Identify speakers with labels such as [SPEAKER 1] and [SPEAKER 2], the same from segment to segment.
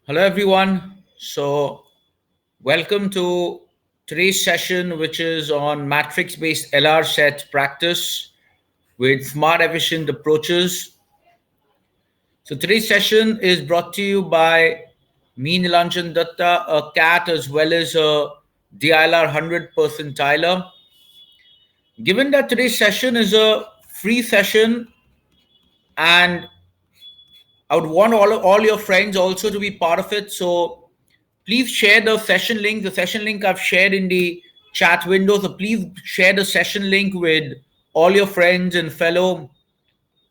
[SPEAKER 1] Hello, everyone. Welcome to today's session, which is on matrix based LR set practice with smart, efficient approaches. So, today's session is brought to you by me, Nilanjan Dutta, a CAT, as well as a DILR 100 percentiler. Given that today's session is a free session, and I would want all your friends also to be part of it. So, please share the session link. The session link I've shared in the chat window. So please share the session link with all your friends and fellow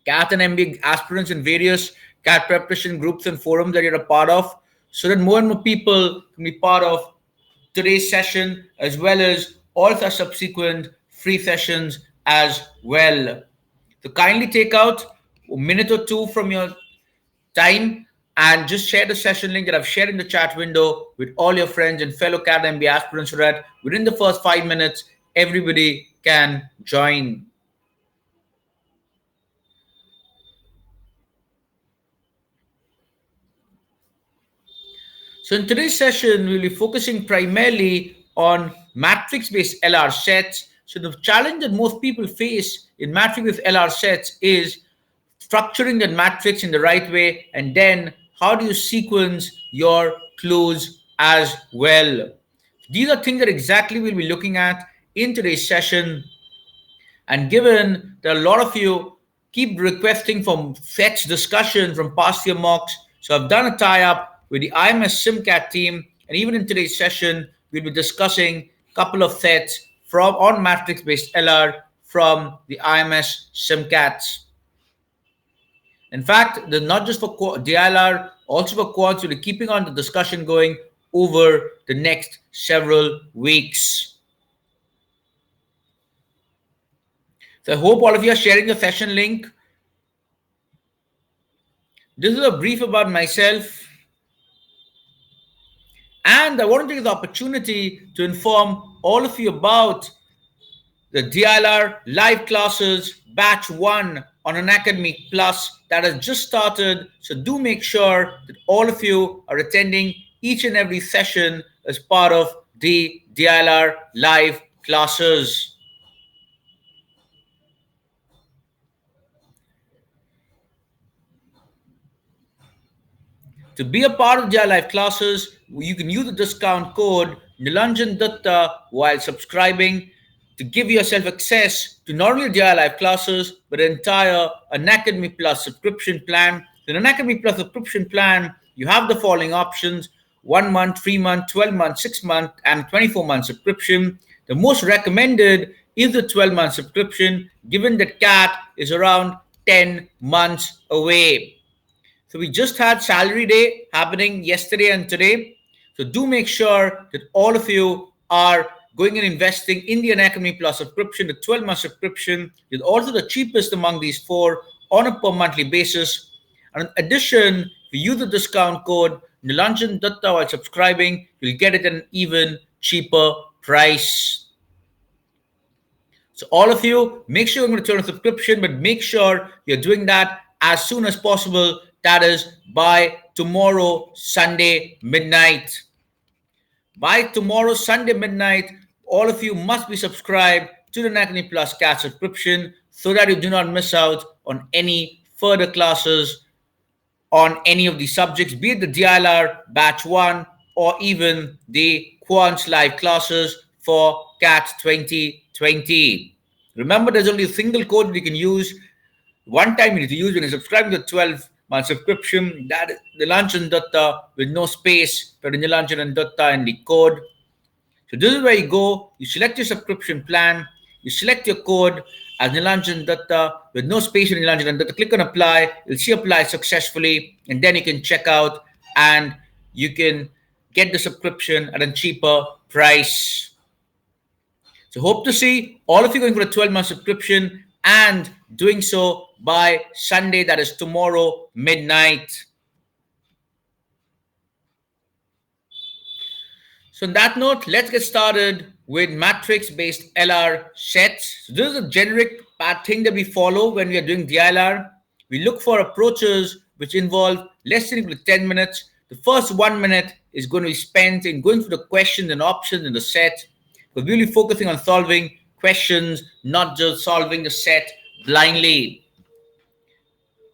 [SPEAKER 1] CAT and MBA aspirants in various CAT preparation groups and forums that you're a part of, so that more and more people can be part of today's session as well as all the subsequent free sessions as well. So kindly take out a minute or two from your time and just share the session link that I've shared in the chat window with all your friends and fellow CAT MBA aspirants so that within the first 5 minutes, everybody can join. So in today's session, we'll be focusing primarily on matrix-based LR sets. So the challenge that most people face in matrix-based LR sets is structuring that matrix in the right way, and then how do you sequence your clues as well. These are things that exactly we'll be looking at in today's session. And given that a lot of you keep requesting from fetch discussion from past year mocks, so I've done a tie-up with the IMS SimCat team, and even in today's session, we'll be discussing a couple of sets from on matrix-based LR from the IMS SimCats. In fact, they're not just for DLR, also for quads. We'll be keeping on the discussion going over the next several weeks. So I hope all of you are sharing the session link. This is a brief about myself. And I want to take the opportunity to inform all of you about the DLR live classes batch 1 on Unacademy Plus that has just started. So do make sure that all of you are attending each and every session as part of the DLR live classes. To be a part of their live classes, you can use the discount code Nilanjan Dutta while subscribing to give yourself access to not only their live classes, but the entire Unacademy Plus subscription plan. In Unacademy Plus subscription plan, you have the following options: 1 month, 3 month, 12 month, 6 month, and 24-month subscription. The most recommended is the 12-month subscription, given that CAT is around 10 months away. So we just had salary day happening yesterday and today. So do make sure that all of you are going and investing in the Unacademy Plus subscription. The 12-month subscription is also the cheapest among these four on a per monthly basis. And in addition, if you use the discount code Nilanjan Dutta while subscribing, you'll get it at an even cheaper price. So all of you, make sure you're going to turn a subscription, but make sure you're doing that as soon as possible. That is by tomorrow, Sunday, midnight. By tomorrow, Sunday, midnight, all of you must be subscribed to the Unacademy Plus CAT subscription so that you do not miss out on any further classes on any of the subjects, be it the DLR Batch 1 or even the Quants Live classes for CAT 2020. Remember, there's only a single code that you can use. One time you need to use when you're subscribing to the 12-month subscription. That is Nilanjan Dutta with no space for the Nilanjan and Dutta in the code. So this is where you go. You select your subscription plan. You select your code as Nilanjan Dutta with no space in Nilanjan and Dutta. Click on apply. You'll see apply successfully. And then you can check out and you can get the subscription at a cheaper price. So hope to see all of you going for a 12-month subscription and doing so by Sunday, that is tomorrow, midnight. So on that note, let's get started with matrix-based LR sets. So this is a generic thing that we follow when we are doing DLR. We look for approaches which involve less than equal to 10 minutes The first 1 minute is going to be spent in going through the questions and options in the set. We're really focusing on solving questions, not just solving the set blindly.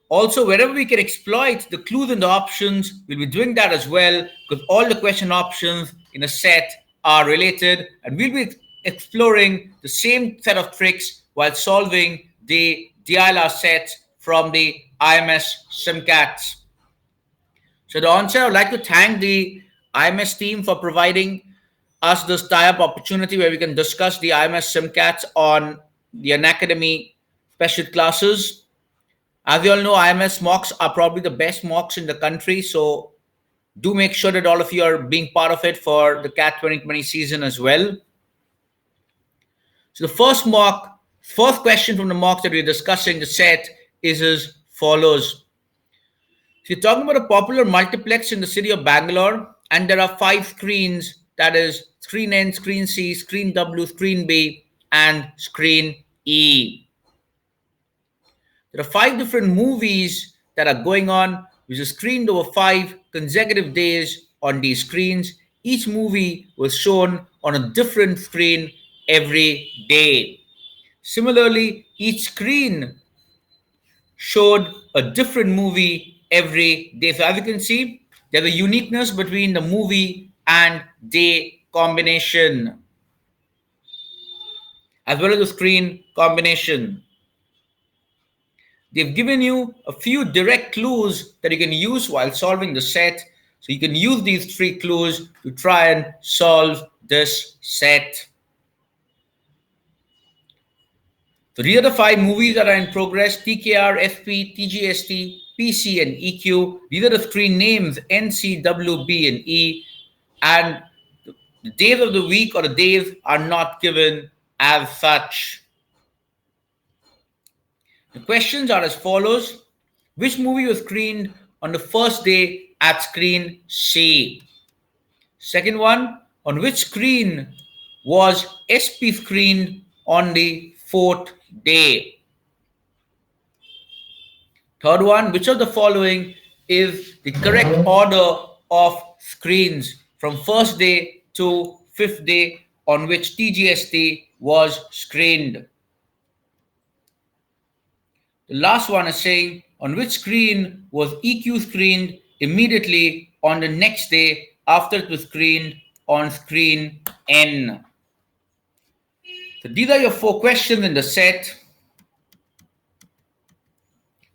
[SPEAKER 1] Also, wherever we can exploit the clues and the options, we'll be doing that as well because all the question options in a set are related and we'll be exploring the same set of tricks while solving the DILR sets from the IMS SimCats. So, the onset, I would like to thank the IMS team for providing us this tie-up opportunity where we can discuss the IMS SimCats on the Unacademy special classes. As you all know, IMS mocks are probably the best mocks in the country. So do make sure that all of you are being part of it for the CAT 2020 season as well. So the first question from the mocks that we're discussing the set is as follows. So you're talking about a popular multiplex in the city of Bangalore, and there are 5 screens, that is screen N, screen C, screen W, screen B, and screen E. There are 5 different movies that are going on, which is screened over 5 consecutive days on these screens. Each movie was shown on a different screen every day. Similarly, each screen showed a different movie every day. So as you can see, there's a uniqueness between the movie and day combination, as well as the screen combination. They've given you a few direct clues that you can use while solving the set. So you can use these 3 clues to try and solve this set. So these are the 5 movies that are in progress: TKR, FP, TGST, PC, and EQ. These are the screen names: NC, W, B, and E. And the days of the week or the days are not given as such. The questions are as follows. Which movie was screened on the first day at screen C? Second one, on which screen was SP screened on the fourth day? Third one, which of the following is the correct order of screens from first day to fifth day on which TGST was screened? The last one is saying on which screen was EQ screened immediately on the next day after it was screened on screen N. So these are your 4 questions in the set.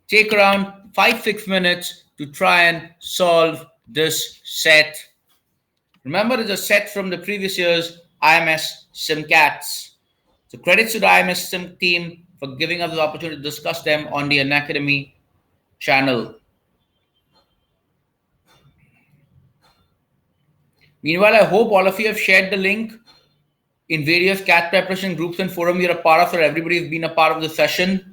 [SPEAKER 1] Take around 5-6 minutes to try and solve this set. Remember, it's a set from the previous year's IMS SimCats. So credits to the IMS Sim team for giving us the opportunity to discuss them on the Unacademy channel. Meanwhile, I hope all of you have shared the link in various CAT preparation groups and forums you're a part of, or everybody's been a part of the session.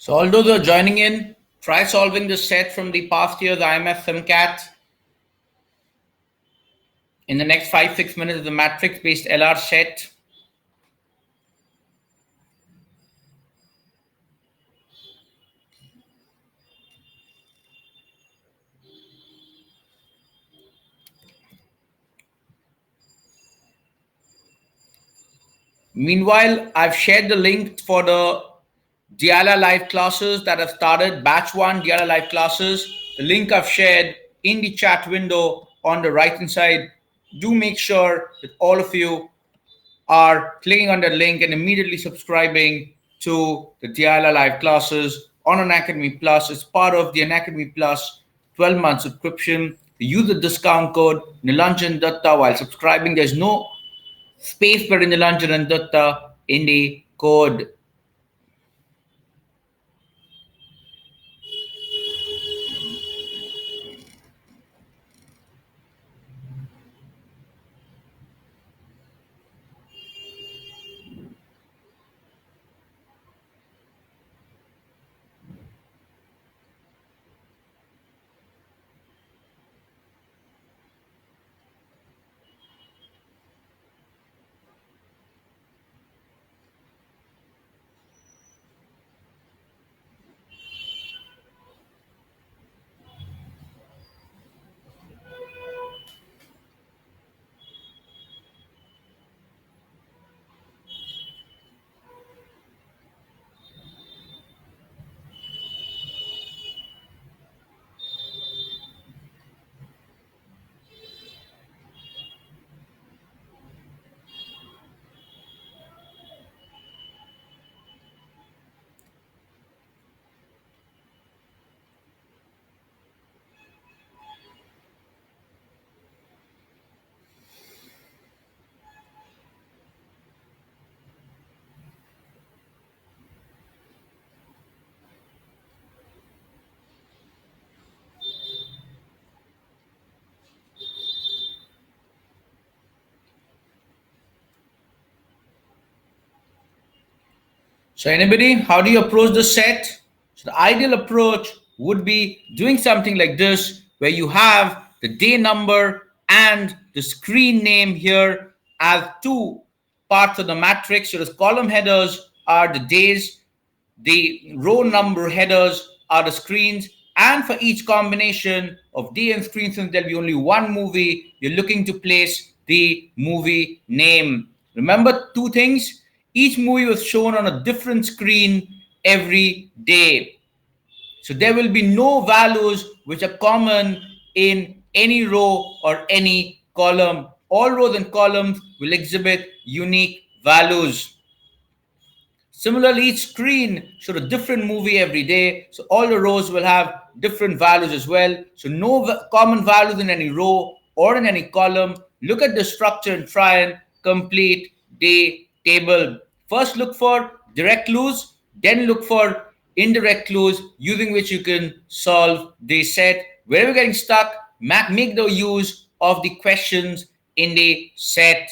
[SPEAKER 1] So, all those who are joining in, try solving the set from the past year's IMF SimCat in the next 5 6 minutes of the matrix based LR set. Meanwhile, I've shared the link for the Diala live classes that have started, batch one Diala live classes. The link I've shared in the chat window on the right hand side. Do make sure that all of you are clicking on that link and immediately subscribing to the Diala live classes on Unacademy Plus. It's part of the Unacademy Plus 12-month subscription. Use the discount code Nilanjan Dutta while subscribing. There's no space for Nilanjan Dutta in the code. So, anybody, how do you approach the set? So, the ideal approach would be doing something like this, where you have the day number and the screen name here as two parts of the matrix. So, the column headers are the days, the row number headers are the screens, and for each combination of day and screen, since there'll be only one movie, you're looking to place the movie name. Remember two things: each movie was shown on a different screen every day. So there will be no values which are common in any row or any column. All rows and columns will exhibit unique values. Similarly, each screen showed a different movie every day. So all the rows will have different values as well. So no common values in any row or in any column. Look at the structure and try and complete the table. First look for direct clues, then look for indirect clues using which you can solve the set. Wherever you're getting stuck, make the use of the questions in the set.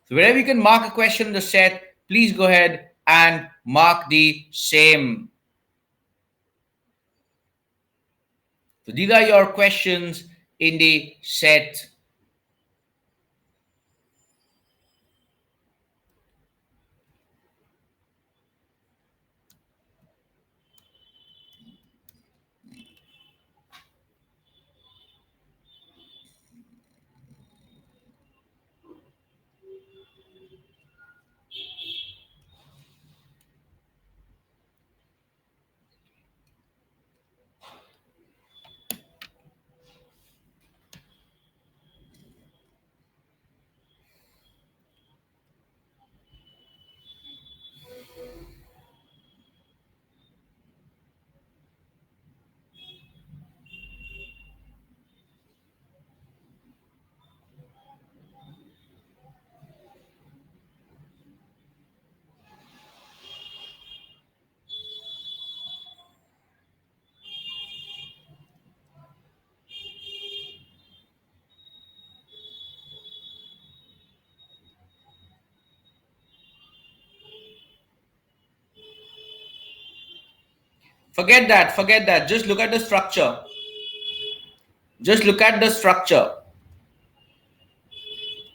[SPEAKER 1] So wherever you can mark a question in the set, please go ahead and mark the same. So these are your questions in the set. Forget that. Forget that. Just look at the structure. Just look at the structure.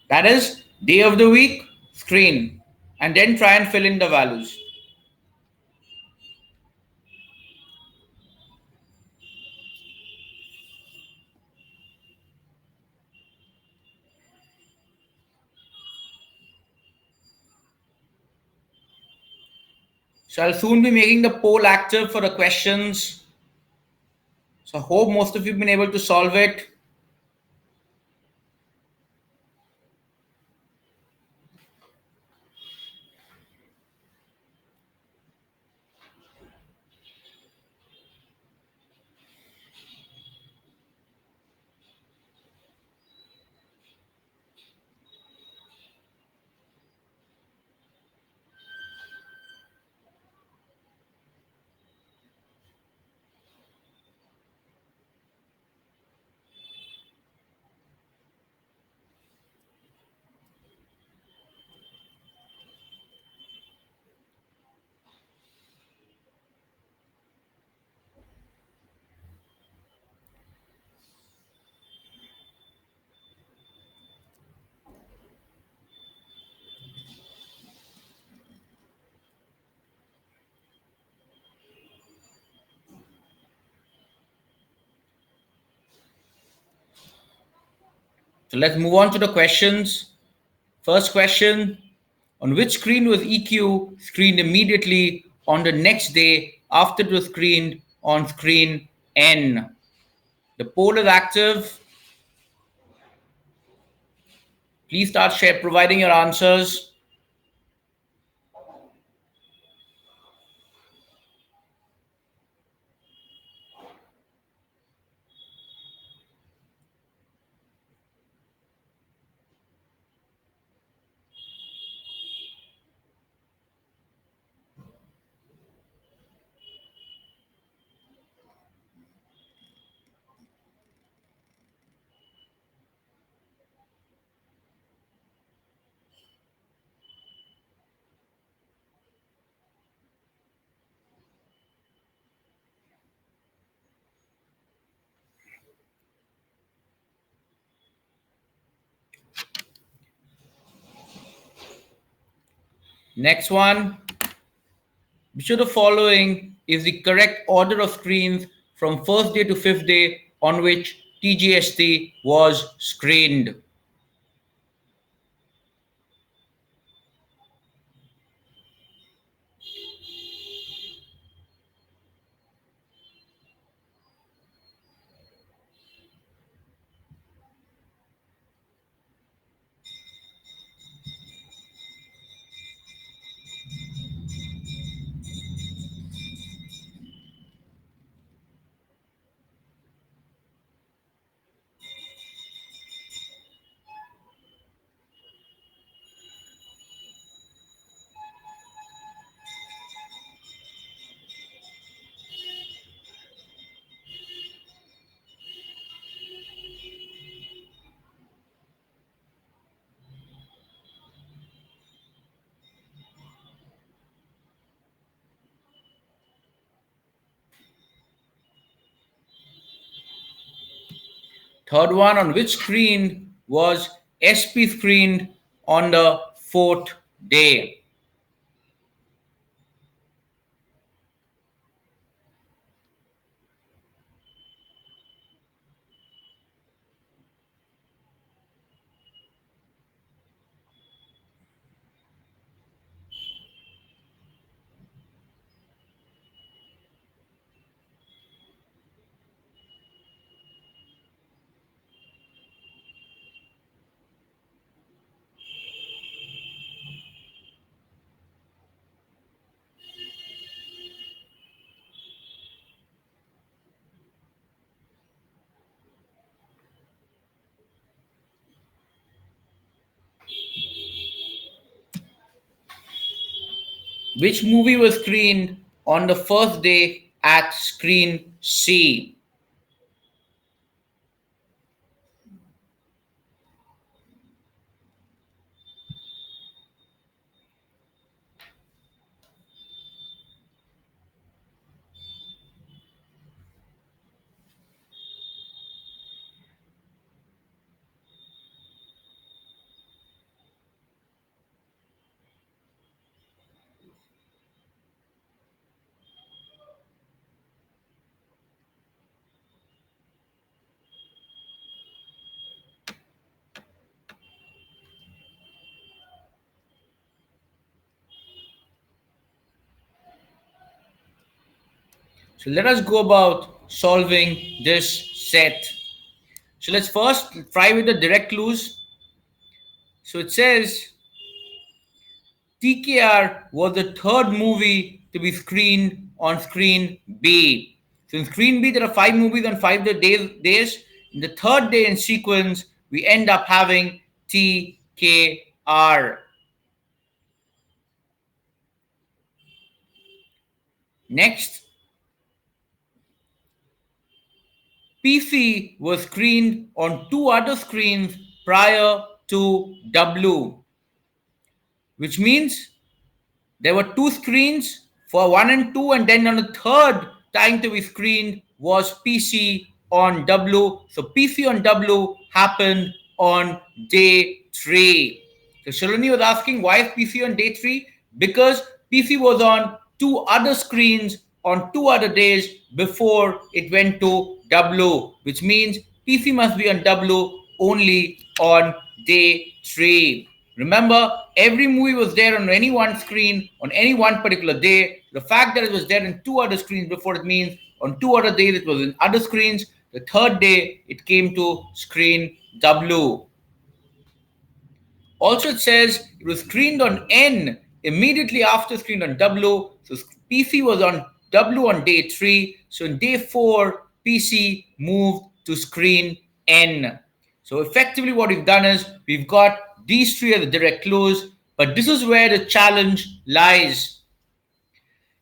[SPEAKER 1] That is day of the week, screen, and then try and fill in the values. So I'll soon be making the poll active for the questions. So I hope most of you have been able to solve it. So let's move on to the questions. First question: on which screen was EQ screened immediately on the next day after it was screened on screen N? The poll is active. Please start providing your answers. Next one. Which of the following is the correct order of screens from first day to fifth day on which TGST was screened? Third one, on which screen was SP screened on the fourth day? Which movie was screened on the first day at screen C? So let us go about solving this set. So let's first try with the direct clues. So it says TKR was the third movie to be screened on screen B. So in screen B, there are 5 movies on 5 days. In the third day in sequence, we end up having TKR. Next, PC was screened on 2 other screens prior to W, which means there were 2 screens for 1 and 2, and then on the third time to be screened was PC on W. So PC on W happened on day 3. So Shalini was asking why is PC on day 3? Because PC was on 2 other screens on 2 other days before it went to W, which means PC must be on W only on day 3. Remember, every movie was there on any one screen on any one particular day. The fact that it was there in 2 other screens before, it means on 2 other days it was in other screens. The third day it came to screen W. Also, it says it was screened on N immediately after screened on W. So PC was on W on day 3. So in day 4, PC moved to screen N. So effectively what we've done is we've got these 3 as the direct clues, but this is where the challenge lies.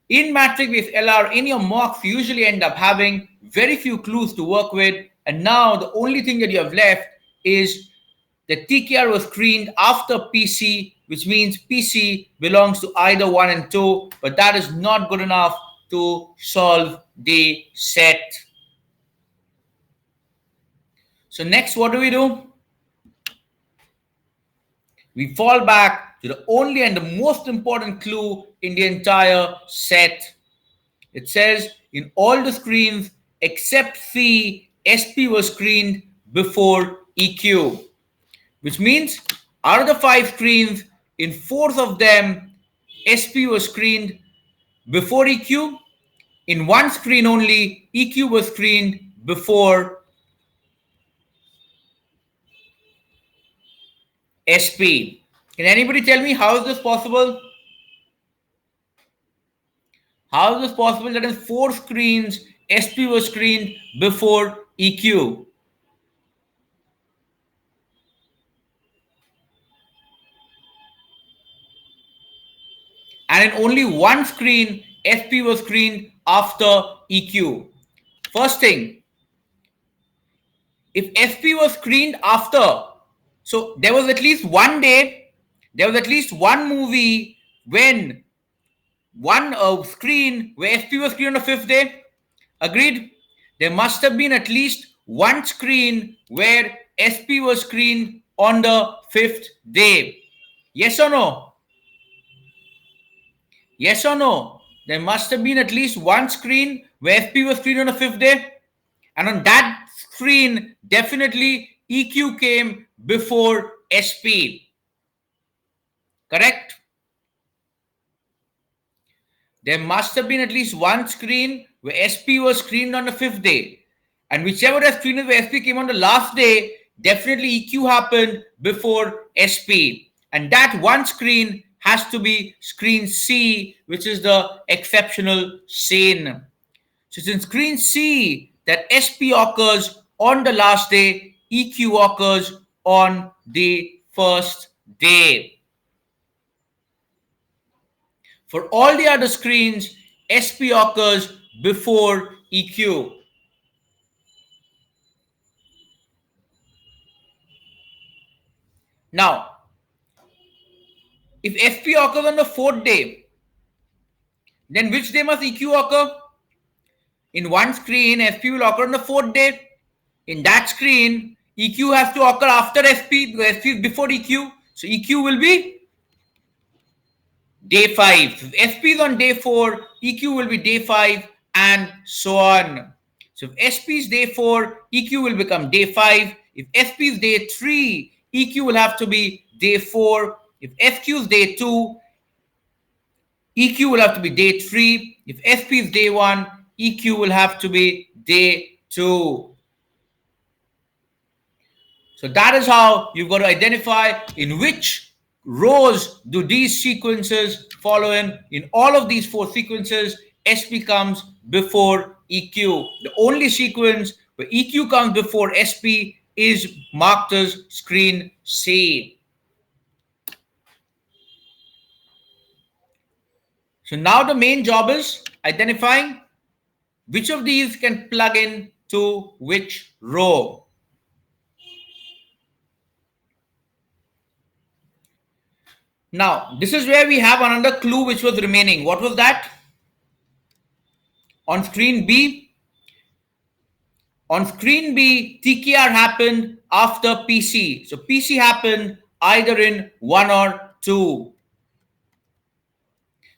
[SPEAKER 1] In matrix-based LR, in your mocks, you usually end up having very few clues to work with, and now the only thing that you have left is the TKR was screened after PC, which means PC belongs to either 1 and 2, but that is not good enough to solve the set. So next, what do? We fall back to the only and the most important clue in the entire set. It says in all the screens except C, SP was screened before EQ, which means out of the 5 screens, in 4th of them, SP was screened before EQ. In 1 screen only, EQ was screened before SP. Can anybody tell me how is this possible? How is this possible that in 4 screens, SP was screened before EQ? And in only 1 screen, SP was screened after EQ. First thing, if SP was screened after, so there was at least one day, there was at least one movie when one screen where SP was screened on the 5th day. Agreed? There must have been at least one screen where SP was screened on the 5th day. Yes or no? Yes or no? There must have been at least one screen where SP was screened on the 5th day. And on that screen, definitely EQ came before SP. Correct? There must have been at least one screen where SP was screened on the 5th day. And whichever the screen is where SP came on the last day, definitely EQ happened before SP. And that one screen has to be screen C, which is the exceptional scene. So it's in screen C that SP occurs on the last day, EQ occurs on the first day. For all the other screens, SP occurs before EQ. Now, if SP occurs on the 4th day, then which day must EQ occur? In one screen, SP will occur on the 4th day. In that screen, EQ has to occur after SP, because SP is before EQ. So EQ will be day 5. So if SP is on day 4, EQ will be day 5, and so on. So if SP is day 4, EQ will become day 5. If SP is day 3, EQ will have to be day 4. If SQ is day 2, EQ will have to be day 3. If SP is day 1, EQ will have to be day 2. So that is how you've got to identify in which rows do these sequences follow in. In all of these 4 sequences, SP comes before EQ. The only sequence where EQ comes before SP is marked as screen C. So now the main job is identifying which of these can plug in to which row. Now, this is where we have another clue which was remaining. What was that? On screen B, TKR happened after PC. So PC happened either in 1 or 2.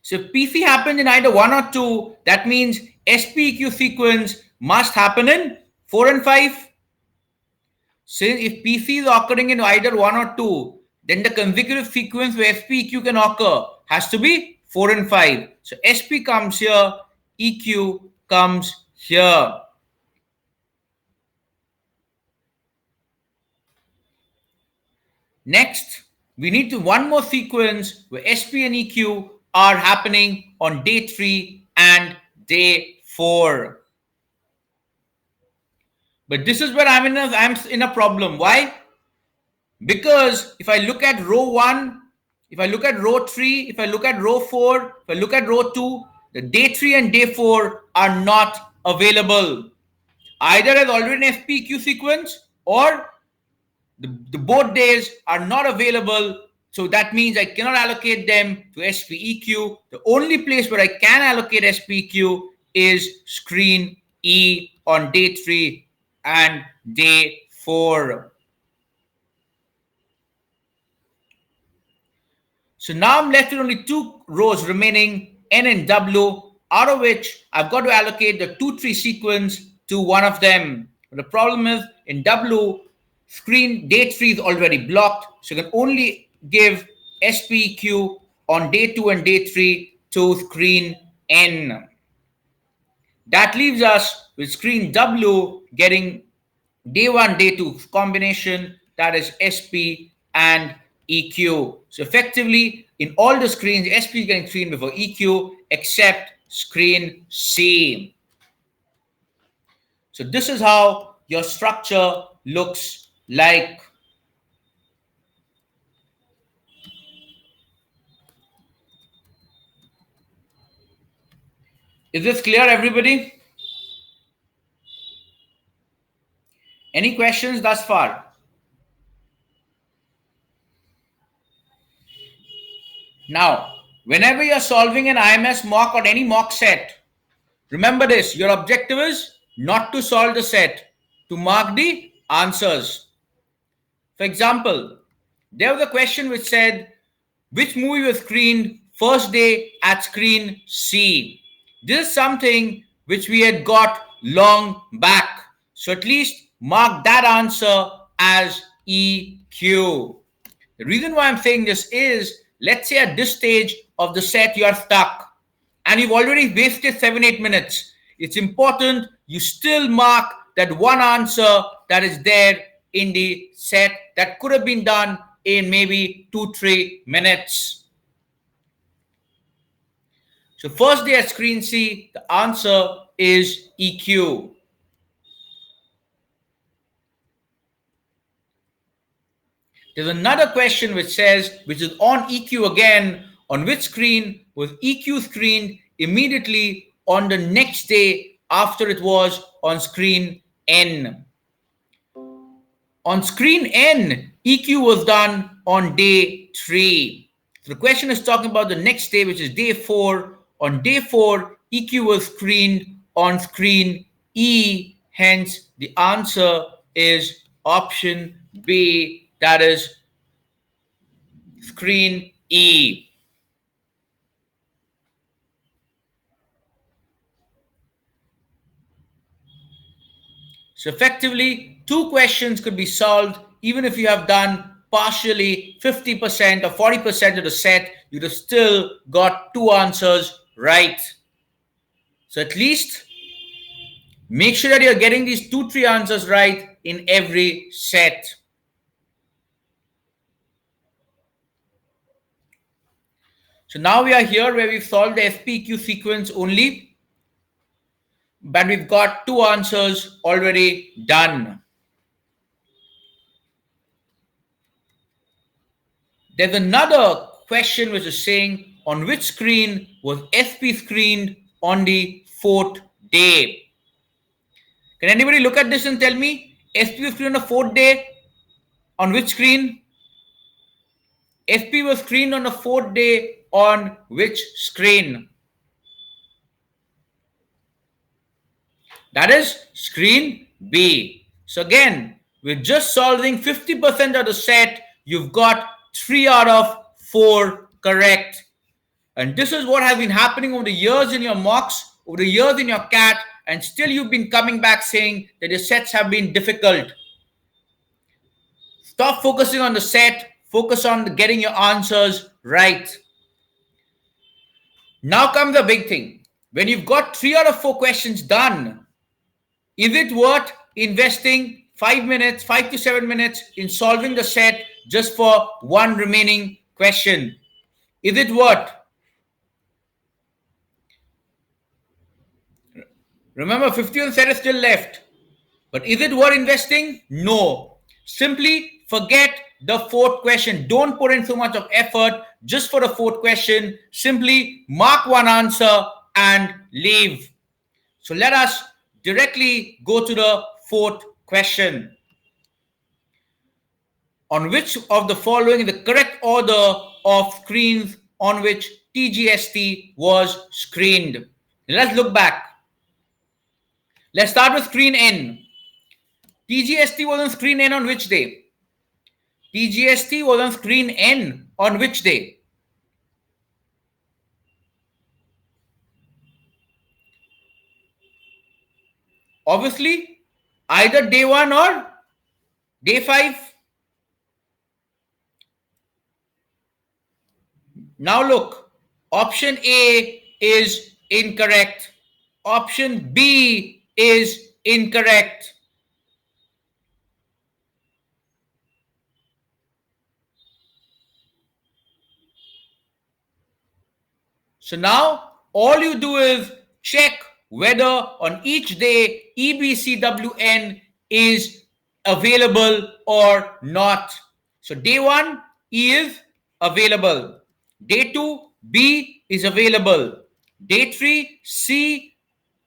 [SPEAKER 1] So if PC happened in either 1 or 2, that means SPEQ sequence must happen in 4 and 5. Since if PC is occurring in either 1 or 2, then the consecutive sequence where SPEQ can occur has to be 4 and 5. So SP comes here, EQ comes here. Next, we need to one more sequence where SP and EQ are happening on day 3 and day 4. But this is where I'm in a problem. Why? Because if I look at row 1, if I look at row 3, if I look at row 4, if I look at row 2, the day 3 and day 4 are not available. Either as already an SPQ sequence or the both days are not available. So that means I cannot allocate them to SPEQ. The only place where I can allocate SPEQ is screen E on day 3 and day 4. So now I'm left with only 2 rows remaining, N and W, out of which I've got to allocate the 2-3 sequence to one of them. But the problem is in W, screen day 3 is already blocked, so you can only give SPEQ on day 2 and day 3 to screen N. That leaves us with screen W getting day 1, day 2 combination, that is SP and EQ. So effectively, in all the screens, SP is getting screen before EQ except screen C. So this is how your structure looks like. Is this clear, everybody? Any questions thus far? Now, whenever you're solving an IMS mock or any mock set, remember this, your objective is not to solve the set, to mark the answers. For example, there was a question which said, which movie was screened first day at screen C? This is something which we had got long back. So at least mark that answer as EQ. The reason why I'm saying this is, let's say at this stage of the set you are stuck and you've already wasted 7-8 minutes. It's important you still mark that one answer that is there in the set that could have been done in maybe 2-3 minutes. So first day at screen C, the answer is EQ. There's another question which says, which is on EQ again, on which screen was EQ screened immediately on the next day after it was on screen N. On screen N, EQ was done on day 3. So the question is talking about the next day, which is day 4. On day 4, EQ was screened on screen E. Hence, the answer is option B, that is screen E. So effectively, 2 questions could be solved even if you have done partially 50% or 40% of the set, you'd have still got 2 answers right. So at least Make sure that you're getting these 2-3 answers right in every set. So now we are here where we've solved the FPQ sequence only, but we've got 2 answers already done. There's another question which is saying, on which screen was FP screened on the 4th day? Can anybody look at this and tell me, FP was screened on the 4th day? On which screen? FP was screened on the 4th day on which screen? That is screen B. So again, we're just solving 50% of the set. You've got 3 out of 4 correct. And this is what has been happening over the years in your mocks, over the years in your CAT, and still you've been coming back saying that your sets have been difficult. Stop focusing on the set, focus on getting your answers right. Now comes the big thing. When you've got 3 out of 4 questions done, is it worth investing 5 minutes, 5 to 7 minutes in solving the set just for one remaining question? Is it worth? Remember, 50 on the set is still left. But is it worth investing? No. Simply forget the 4th question. Don't put in so much of effort just for the 4th question. Simply mark one answer and leave. So let us directly go to the 4th question. On which of the following is the correct order of screens on which TGST was screened? Let's look back. Let's start with screen N. TGST was on screen N on which day? TGST was on screen N on which day? Obviously, either day 1 or day 5. Now look, option A is incorrect. Option B is incorrect. So now all you do is check whether on each day EBCWN is available or not. So day 1, E is available. Day 2, B is available. Day 3, C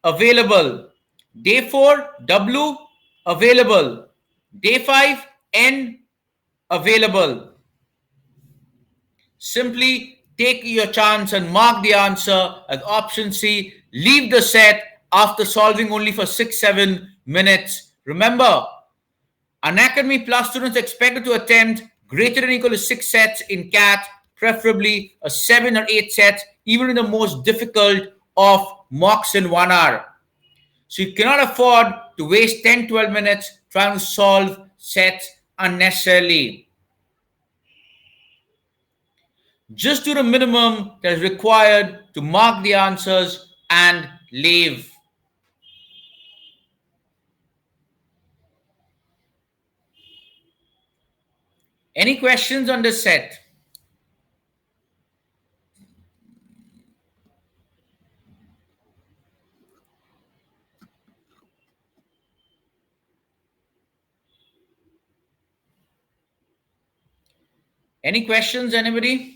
[SPEAKER 1] available. Day 4, W available. Day 5, N available. Simply take your chance and mark the answer as option C. Leave the set after solving only for 6-7 minutes. Remember, Unacademy Plus students expected to attempt greater than or equal to 6 sets in CAT, preferably a 7 or 8 sets, even in the most difficult of mocks in 1 hour. So you cannot afford to waste 10-12 minutes trying to solve sets unnecessarily. Just do the minimum that is required to mark the answers and leave. Any questions on this set? Any questions, anybody?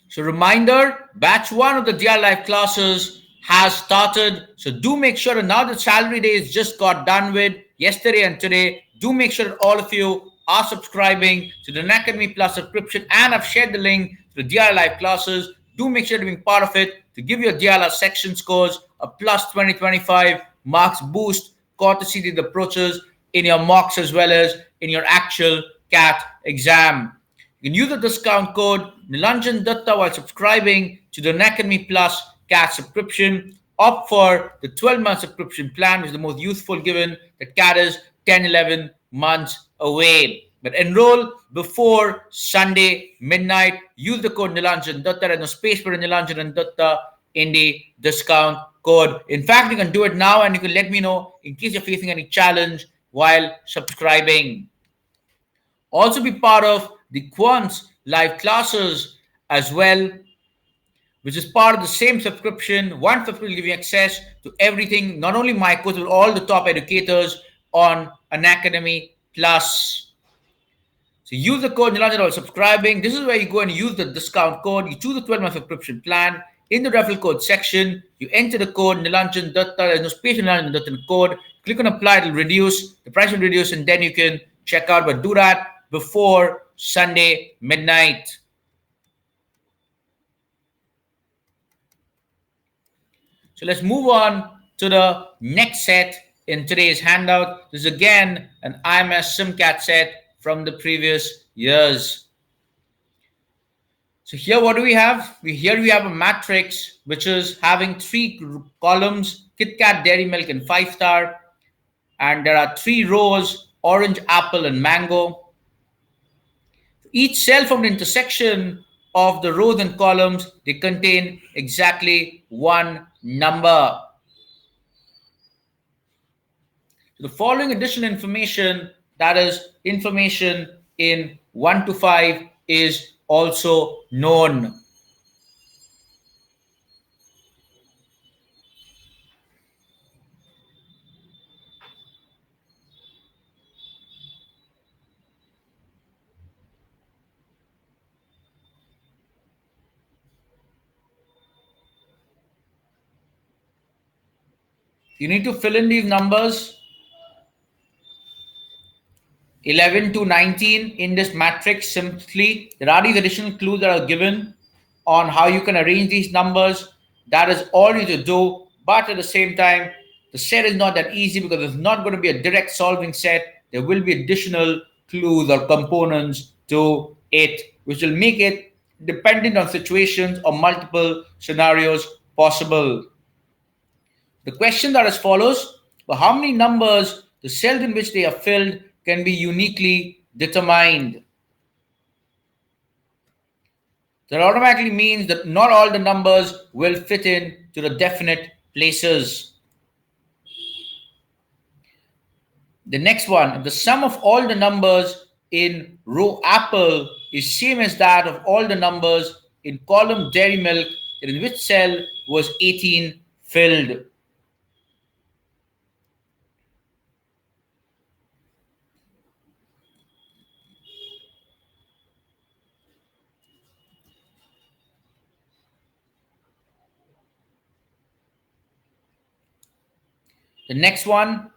[SPEAKER 1] So reminder, batch 1 of the DR Live classes has started. So do make sure that now the salary days just got done with yesterday and today. Do make sure that all of you are subscribing to the Unacademy Plus subscription and I've shared the link to the DIY Live classes, do make sure to be part of it to give your DIY section scores a plus 2025 marks boost, courtesy to the approaches in your mocks as well as in your actual CAT exam. You can use the discount code Nilanjan Dutta while subscribing to the Unacademy Plus CAT subscription. Opt for the 12-month subscription plan, which is the most useful given that CAT is 10, 11 months away. But enroll before Sunday midnight. Use the code Nilanjan Dutta. There's no space for Nilanjan and Dutta in the discount code. In fact, you can do it now and you can let me know in case you're facing any challenge while subscribing. Also be part of the Quants live classes as well, which is part of the same subscription. One subscription will give you access to everything, not only my course, but all the top educators on Unacademy Plus. So use the code Nilanjan while subscribing. This is where you go and use the discount code. You choose the 12-month subscription plan. In the referral code section, you enter the code Nilanjan Dutta. There's no space in Nilanjan Dutta in the code. Click on apply, it will reduce. The price will reduce, and then you can check out. But do that before Sunday midnight. So let's move on to the next set in today's handout. This is again an IMS SimCAT set from the previous years. So here what do we have? Here we have a matrix which is having three columns, KitKat, Dairy Milk, and 5-star. And there are three rows, orange, apple, and mango. Each cell from the intersection of the rows and columns, they contain exactly one number. So the following additional information, that is information in 1 to 5, is also known. You need to fill in these numbers 11 to 19 in this matrix simply. There are these additional clues that are given on how you can arrange these numbers. That is all you need to do. But at the same time, the set is not that easy because it's not going to be a direct solving set. There will be additional clues or components to it, which will make it dependent on situations or multiple scenarios possible. The question that is follows: for how many numbers the cells in which they are filled can be uniquely determined? That automatically means that not all the numbers will fit in to the definite places. The next one, the sum of all the numbers in row apple is same as that of all the numbers in column dairy milk, in which cell was 18 filled. The next one,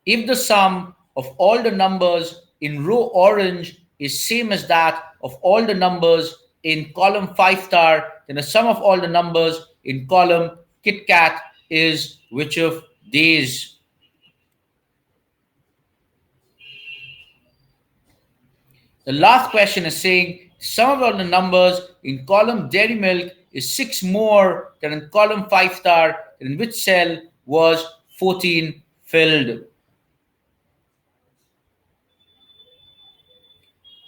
[SPEAKER 1] if the sum of all the numbers in row orange is same as that of all the numbers in column 5-star, then the sum of all the numbers in column KitKat is which of these? The last question is saying sum of all the numbers in column dairy milk is 6 more than in column 5-star, in which cell was 14 filled.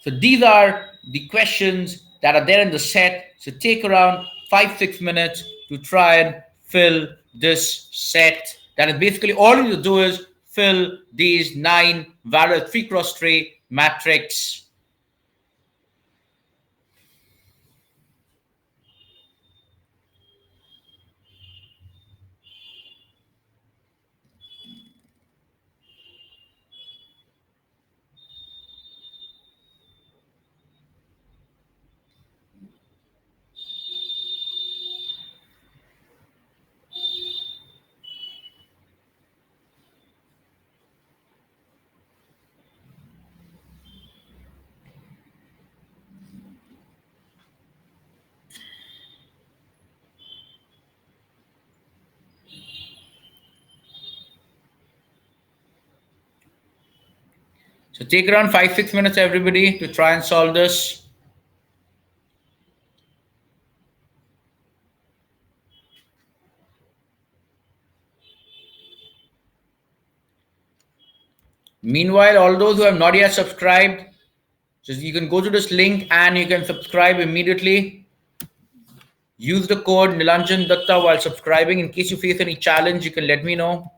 [SPEAKER 1] So these are the questions that are there in the set. So take around 5-6 minutes to try and fill this set. That is basically all you need to do is fill these 9 valid 3x3 matrix. So take around 5 6 minutes, everybody, to try and solve this. Meanwhile, all those who have not yet subscribed, just you can go to this link and you can subscribe immediately. Use the code Nilanjan Dutta while subscribing. In case you face any challenge, you can let me know.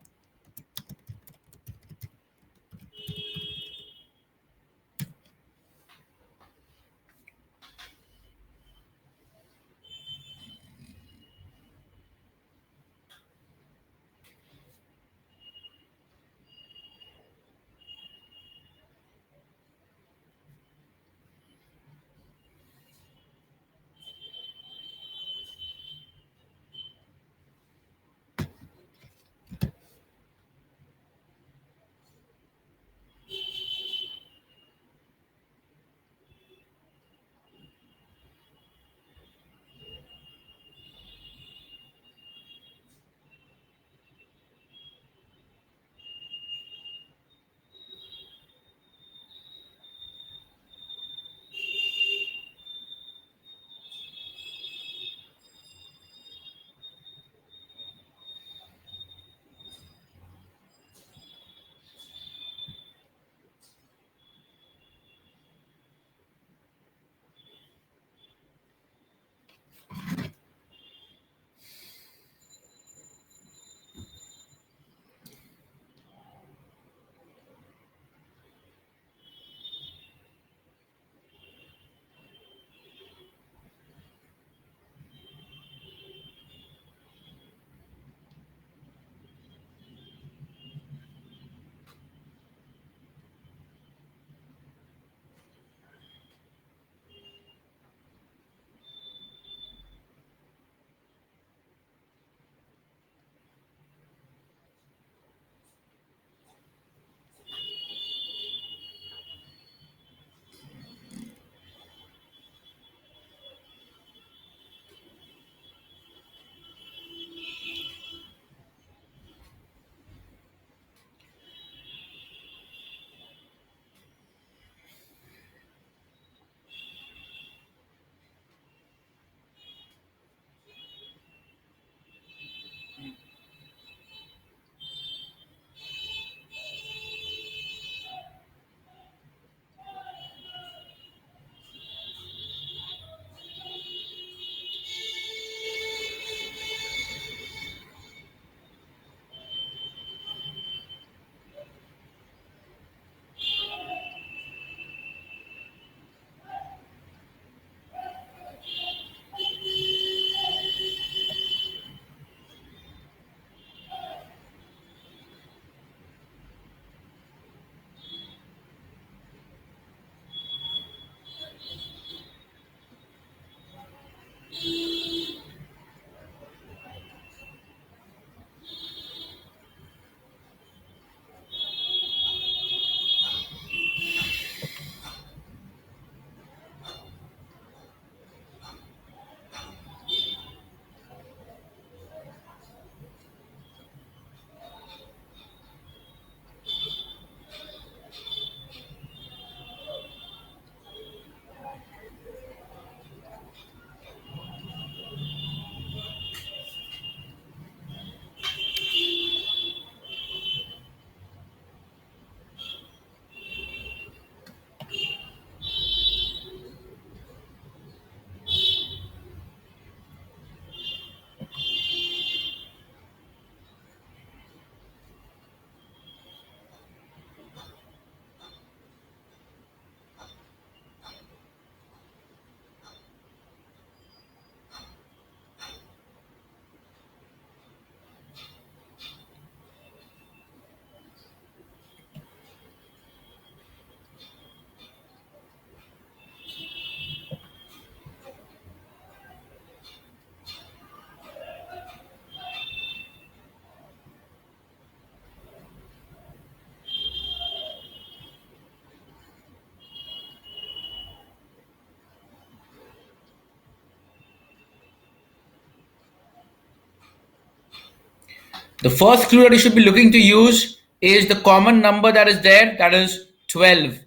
[SPEAKER 1] The first clue that you should be looking to use is the common number that is there, that is 12.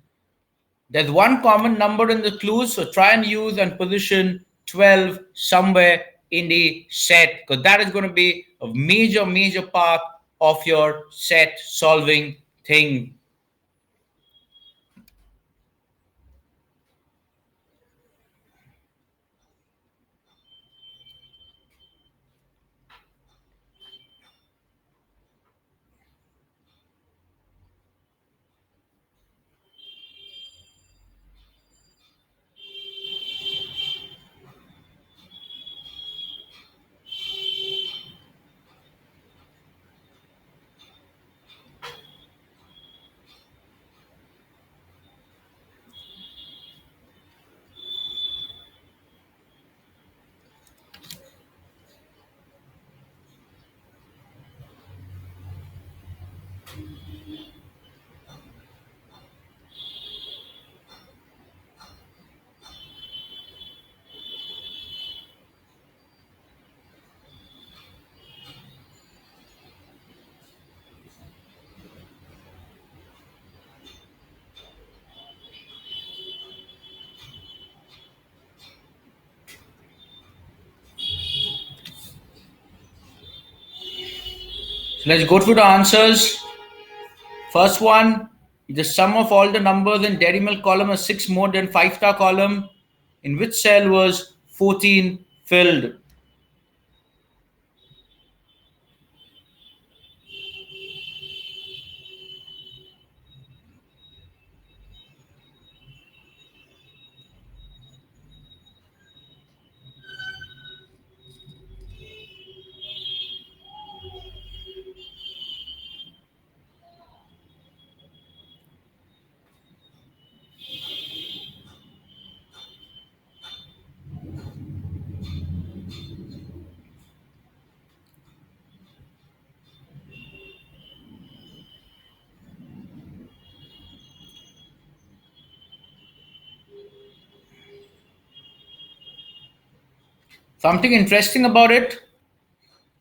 [SPEAKER 1] There's one common number in the clues, so try and use and position 12 somewhere in the set, because that is going to be a major, major part of your set solving thing. So let's go through the answers. First one, the sum of all the numbers in decimal column is 6 more than 5-star column. In which cell was 14 filled? Something interesting about it,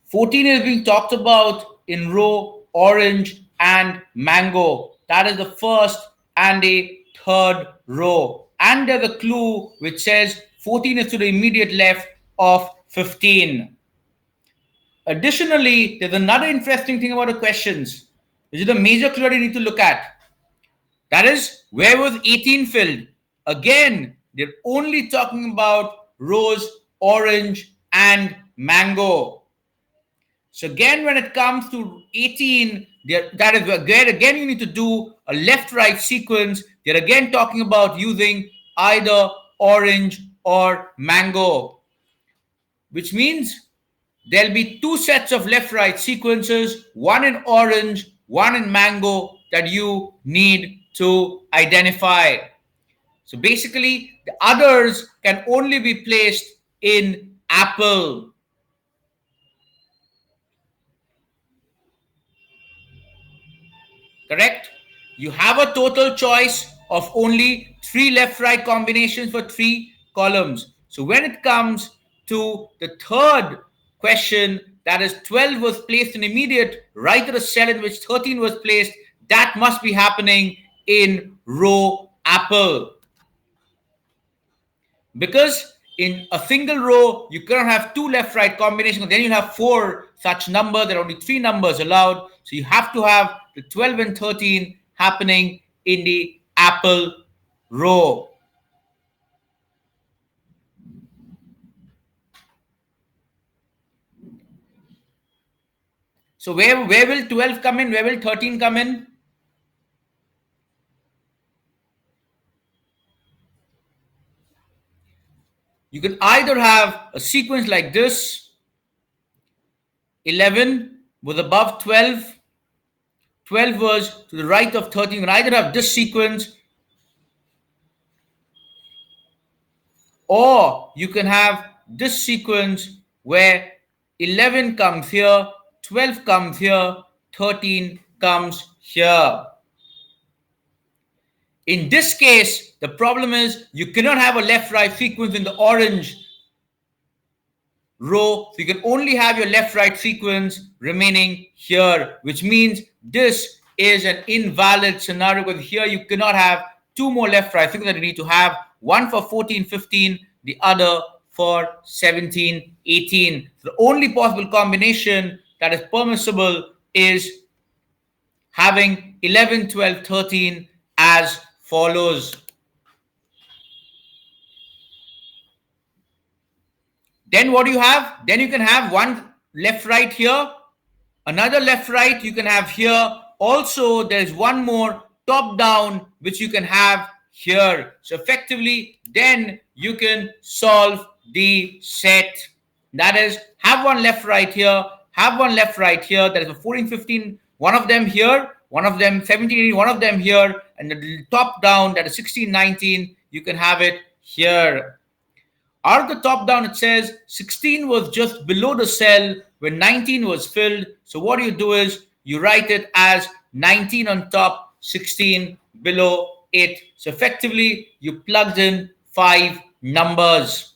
[SPEAKER 1] 14 is being talked about in row orange and mango. That is the first and the third row. And there's a clue which says 14 is to the immediate left of 15. Additionally, there's another interesting thing about the questions. This is the major clue that you need to look at. That is, where was 18 filled? Again, they're only talking about rose, orange, and mango. So again, when it comes to 18, that is where again you need to do a left-right sequence. They're again talking about using either orange or mango, which means there'll be two sets of left-right sequences, one in orange, one in mango, that you need to identify. So basically, the others can only be placed in apple. Correct? You have a total choice of only 3 left-right combinations for 3 columns. So when it comes to the third question, that is 12 was placed in immediate right to the cell in which 13 was placed, that must be happening in row apple. Because in a single row, you cannot have 2 left-right combinations. Then you have 4 such numbers. There are only 3 numbers allowed. So you have to have the 12 and 13 happening in the apple row. So where will 12 come in? Where will 13 come in? You can either have a sequence like this. 11 was above 12. 12 was to the right of 13. You can either have this sequence, or you can have this sequence where 11 comes here, 12 comes here, 13 comes here. In this case, the problem is you cannot have a left-right sequence in the orange row. So you can only have your left-right sequence remaining here, which means this is an invalid scenario, because here you cannot have two more left right. I think that you need to have one for 14, 15, the other for 17, 18. The only possible combination that is permissible is having 11, 12, 13 as follows. Then what do you have? Then you can have one left right here, another left right you can have here. Also, there's one more top down which you can have here. So effectively, then you can solve the set. That is, have one left right here, have one left right here. That is a 14, 15, one of them here, one of them 17, 18, one of them here, and the top down, that is 16, 19, you can have it here. Out of the top down, it says 16 was just below the cell when 19 was filled. So what you do is you write it as 19 on top, 16 below it. So effectively, you plugged in 5 numbers.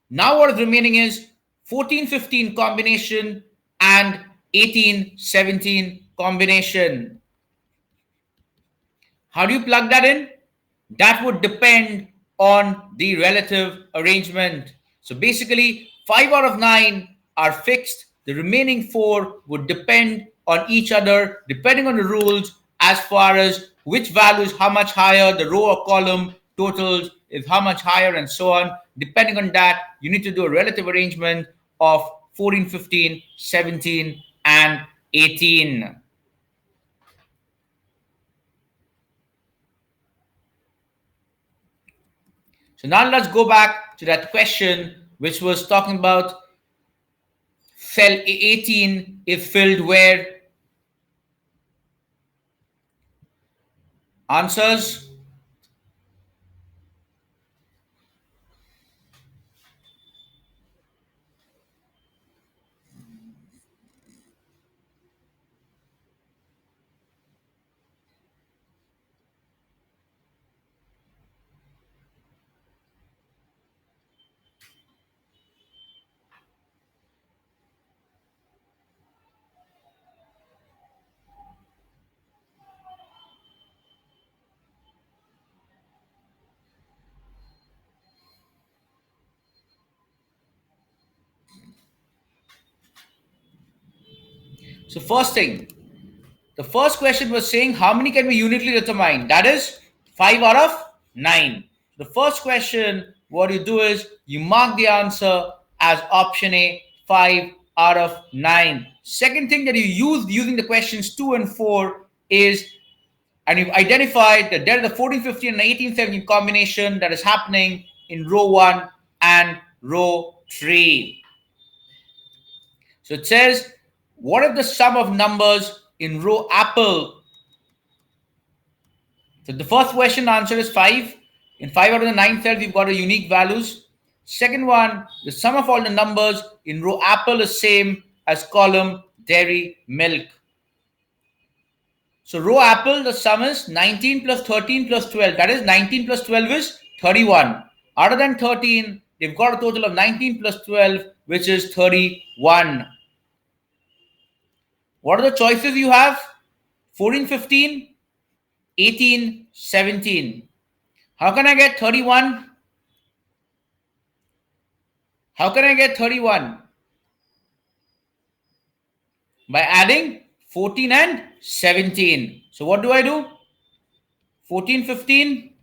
[SPEAKER 1] Now what is remaining is 14, 15 combination and 18, 17 combination. How do you plug that in? That would depend on the relative arrangement. So basically, 5 out of 9 are fixed. The remaining 4 would depend on each other, depending on the rules as far as which value is how much higher, the row or column totals is how much higher, and so on. Depending on that, you need to do a relative arrangement of 14, 15, 17, and 18. So now let's go back to that question which was talking about cell 18 is filled where? Answers? So first thing, the first question was saying how many can be uniquely determined. That is 5 out of 9. The first question, what you do is you mark the answer as option A, 5 out of 9. Second thing that you use using the questions 2 and 4 is, and you've identified that there is a 14, 15, and 18, 17 combination that is happening in row 1 and row 3. So it says, what if the sum of numbers in row apple? So the first question answer is 5. In 5 out of the 9 cells, we've got a unique values. Second one, the sum of all the numbers in row apple is same as column dairy milk. So row apple, the sum is 19 plus 13 plus 12. That is 19 plus 12 is 31. Other than 13, they've got a total of 19 plus 12, which is 31. What are the choices you have? 14, 15, 18, 17. How can I get 31? How can I get 31? By adding 14 and 17. So what do I do? 14, 15,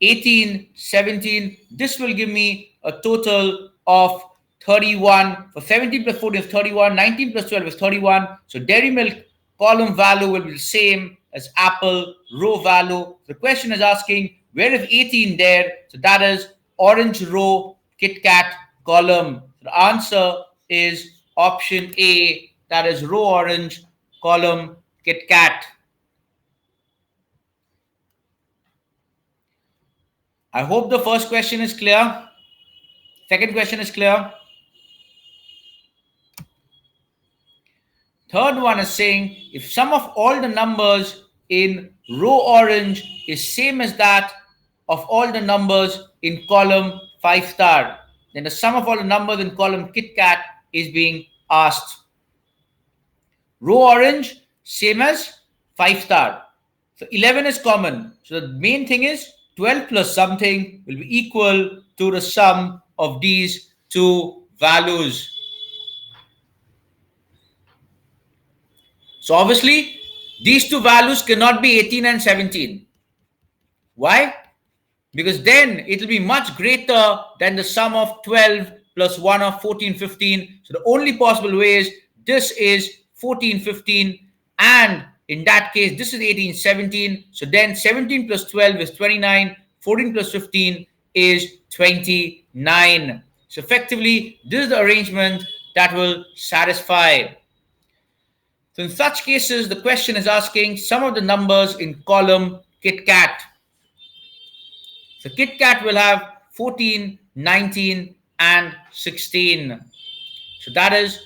[SPEAKER 1] 18, 17. This will give me a total of 31. For 17 plus 14 is 31. 19 plus 12 is 31. So dairy milk column value will be the same as apple row value. The question is asking, where is 18 there? So that is orange row Kit Kat column. The answer is option A. That is row orange column Kit Kat. I hope the first question is clear. Second question is clear. Third one is saying if sum of all the numbers in row orange is same as that of all the numbers in column 5 star, then the sum of all the numbers in column Kit Kat is being asked. Row orange, same as 5 star. So 11 is common. So the main thing is 12 plus something will be equal to the sum of these two values. So obviously, these two values cannot be 18 and 17. Why? Because then it will be much greater than the sum of 12 plus 1 of 14, 15. So the only possible way is this is 14, 15, and in that case, this is 18, 17. So then 17 plus 12 is 29, 14 plus 15 is 29. So effectively, this is the arrangement that will satisfy. So in such cases, the question is asking some of the numbers in column KitKat. So KitKat will have 14, 19, and 16. So that is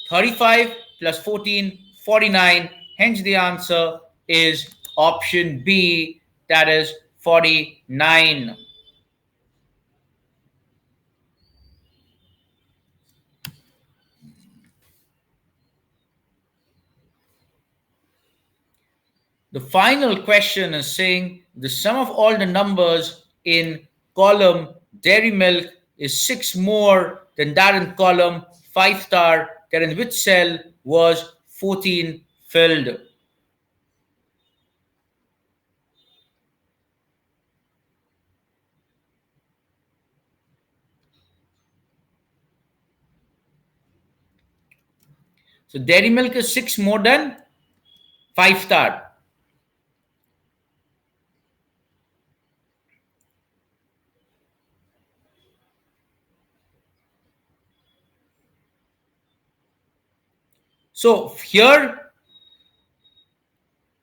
[SPEAKER 1] 35 plus 14, 49. Hence the answer is option B, that is 49. The final question is saying the sum of all the numbers in column dairy milk is 6 more than that in column 5 star, that in which cell was 14 filled. So dairy milk is 6 more than 5 star. So here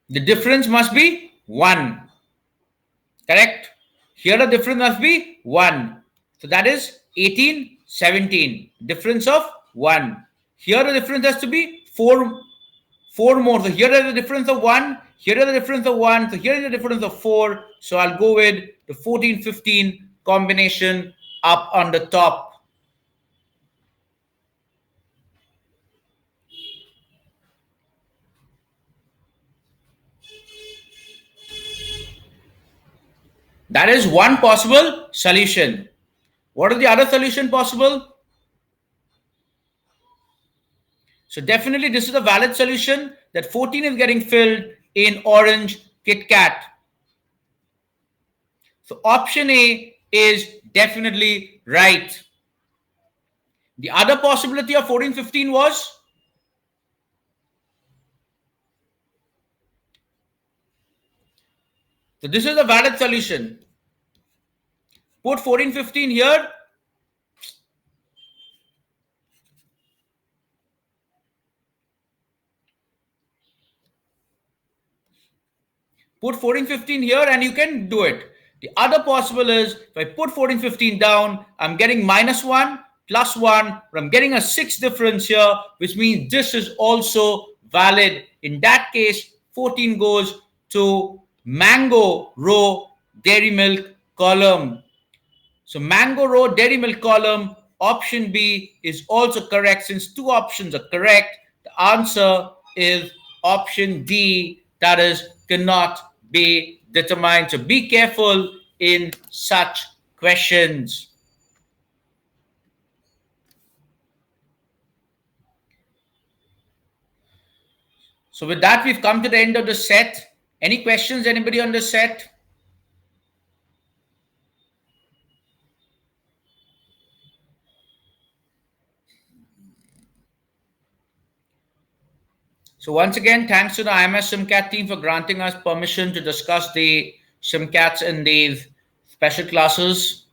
[SPEAKER 1] the difference must be 1. Correct? Here the difference must be 1. So that is 18, 17. Difference of 1. Here the difference has to be 4 more. So here is the difference of 1. Here is the difference of 1. So here is the difference of 4. So I'll go with the 14, 15 combination up on the top. That is one possible solution. What is the other solution possible? So definitely this is a valid solution, that 14 is getting filled in orange KitKat. So option A is definitely right. The other possibility of 14, 15 was, so this is a valid solution. Put 14, 15 here. Put 14, 15 here and you can do it. The other possible is, if I put 14, 15 down, I'm getting -1, +1, but I'm getting a 6 difference here, which means this is also valid. In that case, 14 goes to mango row dairy milk column. So mango row dairy milk column, option B is also correct. Since two options are correct, the answer is option D, that is cannot be determined. So be careful in such questions. So with that, we've come to the end of the set. Any questions, anybody on the set? So once again, thanks to the IMS SimCat team for granting us permission to discuss the SimCats in these special classes.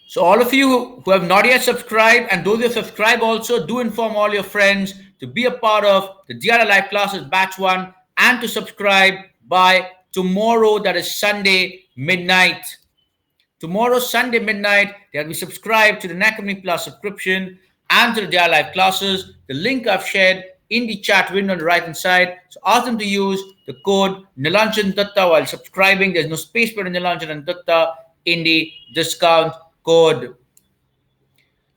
[SPEAKER 1] So all of you who have not yet subscribed, and those who have subscribed also, do inform all your friends to be a part of the DRL Live Classes Batch 1 and to subscribe by tomorrow, that is Sunday midnight. Tomorrow, Sunday midnight, they will be subscribed to the Unacademy Plus subscription and to the DRL Live Classes. The link I've shared in the chat window on the right hand side. So ask them to use the code Nilanjan Dutta while subscribing. There's no space for Nilanjan and Dutta in the discount code.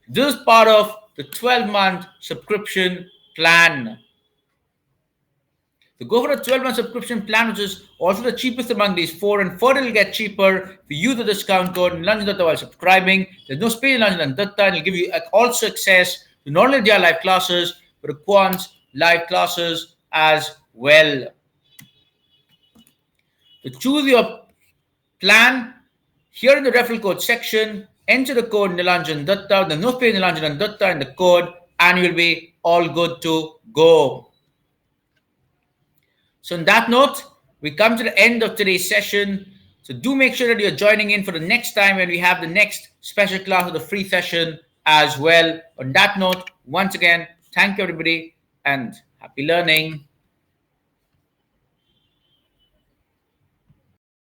[SPEAKER 1] This is part of the 12-month subscription plan. So go for a 12-month subscription plan, which is also the cheapest among these four, and further it'll get cheaper if you use the discount code Nilanjan Dutta while subscribing. There's no space in Nilanjan Dutta, and it'll give you also access to not only their live classes, but the Quant's live classes as well. To choose your plan, here in the referral code section, enter the code Nilanjan Dutta, the no space Nilanjan Dutta in the code, and you'll be all good to go. So on that note, we come to the end of today's session. So do make sure that you're joining in for the next time when we have the next special class of the free session as well. On that note, once again, thank you everybody and happy learning.